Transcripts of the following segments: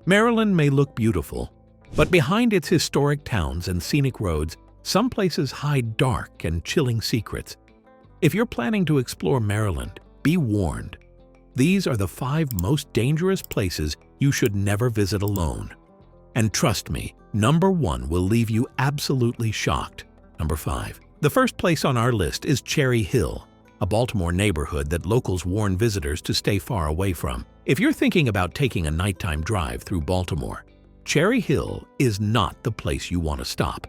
Maryland may look beautiful, but behind its historic towns and scenic roads, some places hide dark and chilling secrets. If you're planning to explore Maryland, be warned. These are the 5 most dangerous places you should never visit alone. And trust me, number 1 will leave you absolutely shocked. Number 5. The first place on our list is Cherry Hill, a Baltimore neighborhood that locals warn visitors to stay far away from. If you're thinking about taking a nighttime drive through Baltimore, Cherry Hill is not the place you want to stop.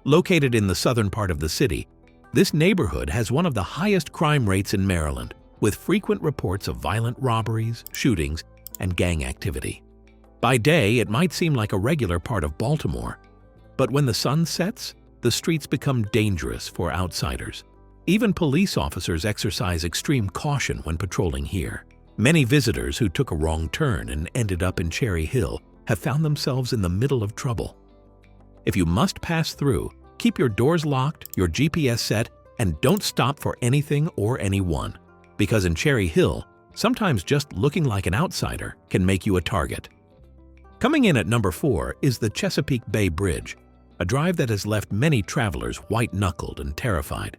Located in the southern part of the city, this neighborhood has one of the highest crime rates in Maryland, with frequent reports of violent robberies, shootings, and gang activity. By day, it might seem like a regular part of Baltimore, but when the sun sets, the streets become dangerous for outsiders. Even police officers exercise extreme caution when patrolling here. Many visitors who took a wrong turn and ended up in Cherry Hill have found themselves in the middle of trouble. If you must pass through, keep your doors locked, your GPS set, and don't stop for anything or anyone. Because in Cherry Hill, sometimes just looking like an outsider can make you a target. Coming in at number 4 is the Chesapeake Bay Bridge, a drive that has left many travelers white-knuckled and terrified.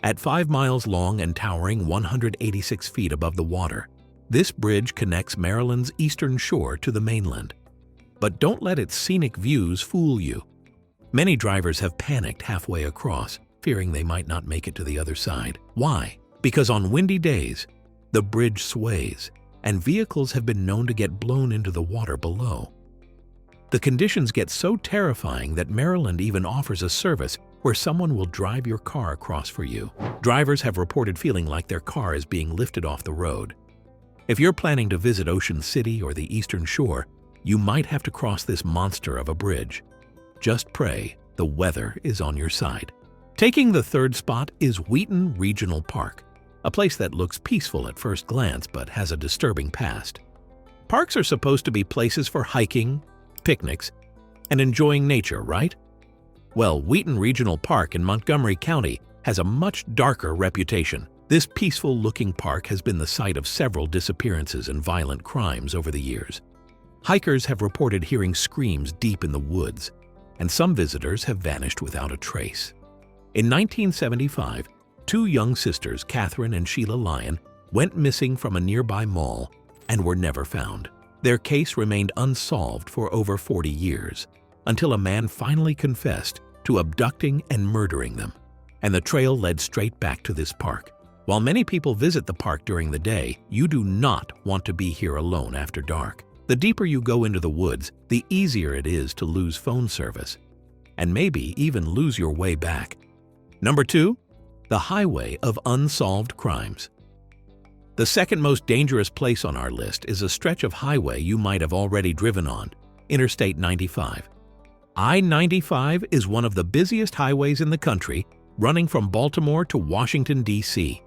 At 5 miles long and towering 186 feet above the water, this bridge connects Maryland's eastern shore to the mainland. But don't let its scenic views fool you. Many drivers have panicked halfway across, fearing they might not make it to the other side. Why? Because on windy days, the bridge sways, and vehicles have been known to get blown into the water below. The conditions get so terrifying that Maryland even offers a service where someone will drive your car across for you. Drivers have reported feeling like their car is being lifted off the road. If you're planning to visit Ocean City or the Eastern Shore, you might have to cross this monster of a bridge. Just pray the weather is on your side. Taking the 3rd spot is Wheaton Regional Park, a place that looks peaceful at first glance but has a disturbing past. Parks are supposed to be places for hiking, picnics, and enjoying nature, right? Well, Wheaton Regional Park in Montgomery County has a much darker reputation. This peaceful-looking park has been the site of several disappearances and violent crimes over the years. Hikers have reported hearing screams deep in the woods, and some visitors have vanished without a trace. In 1975, 2 young sisters, Catherine and Sheila Lyon, went missing from a nearby mall and were never found. Their case remained unsolved for over 40 years, until a man finally confessed to abducting and murdering them, and the trail led straight back to this park. While many people visit the park during the day, you do not want to be here alone after dark. The deeper you go into the woods, the easier it is to lose phone service, and maybe even lose your way back. Number 2, the Highway of Unsolved Crimes. The second most dangerous place on our list is a stretch of highway you might have already driven on, Interstate 95. I-95 is one of the busiest highways in the country, running from Baltimore to Washington, D.C.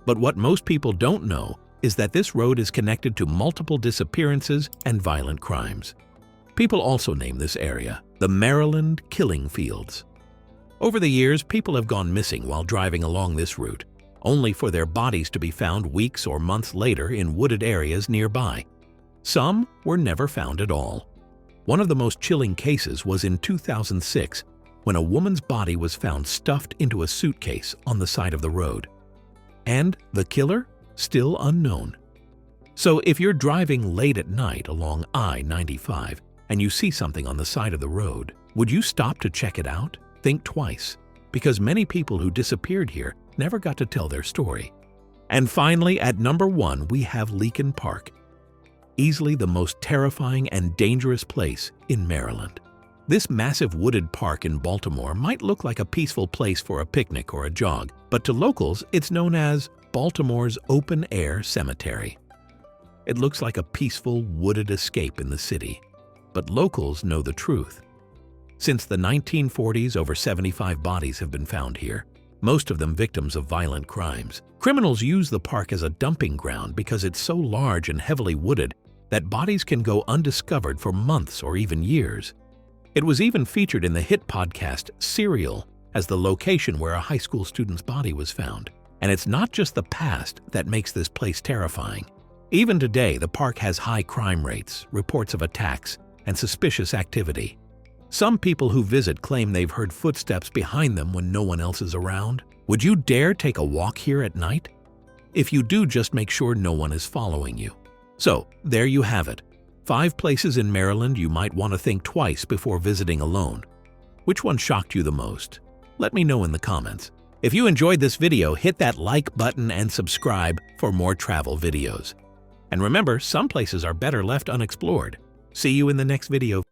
But what most people don't know is that this road is connected to multiple disappearances and violent crimes. People also name this area the Maryland Killing Fields. Over the years, people have gone missing while driving along this route, only for their bodies to be found weeks or months later in wooded areas nearby. Some were never found at all. One of the most chilling cases was in 2006, when a woman's body was found stuffed into a suitcase on the side of the road. And the killer? Still unknown. So if you're driving late at night along I-95 and you see something on the side of the road, would you stop to check it out? Think twice, because many people who disappeared here never got to tell their story. And finally, at number 1, we have Leakin Park, easily the most terrifying and dangerous place in Maryland. This massive wooded park in Baltimore might look like a peaceful place for a picnic or a jog, but to locals, it's known as Baltimore's open-air cemetery. It looks like a peaceful, wooded escape in the city, but locals know the truth. Since the 1940s, over 75 bodies have been found here, most of them victims of violent crimes. Criminals use the park as a dumping ground because it's so large and heavily wooded that bodies can go undiscovered for months or even years. It was even featured in the hit podcast Serial as the location where a high school student's body was found. And it's not just the past that makes this place terrifying. Even today, the park has high crime rates, reports of attacks, and suspicious activity. Some people who visit claim they've heard footsteps behind them when no one else is around. Would you dare take a walk here at night? If you do, just make sure no one is following you. So, there you have it. 5 places in Maryland you might want to think twice before visiting alone. Which one shocked you the most? Let me know in the comments. If you enjoyed this video, hit that like button and subscribe for more travel videos. And remember, some places are better left unexplored. See you in the next video.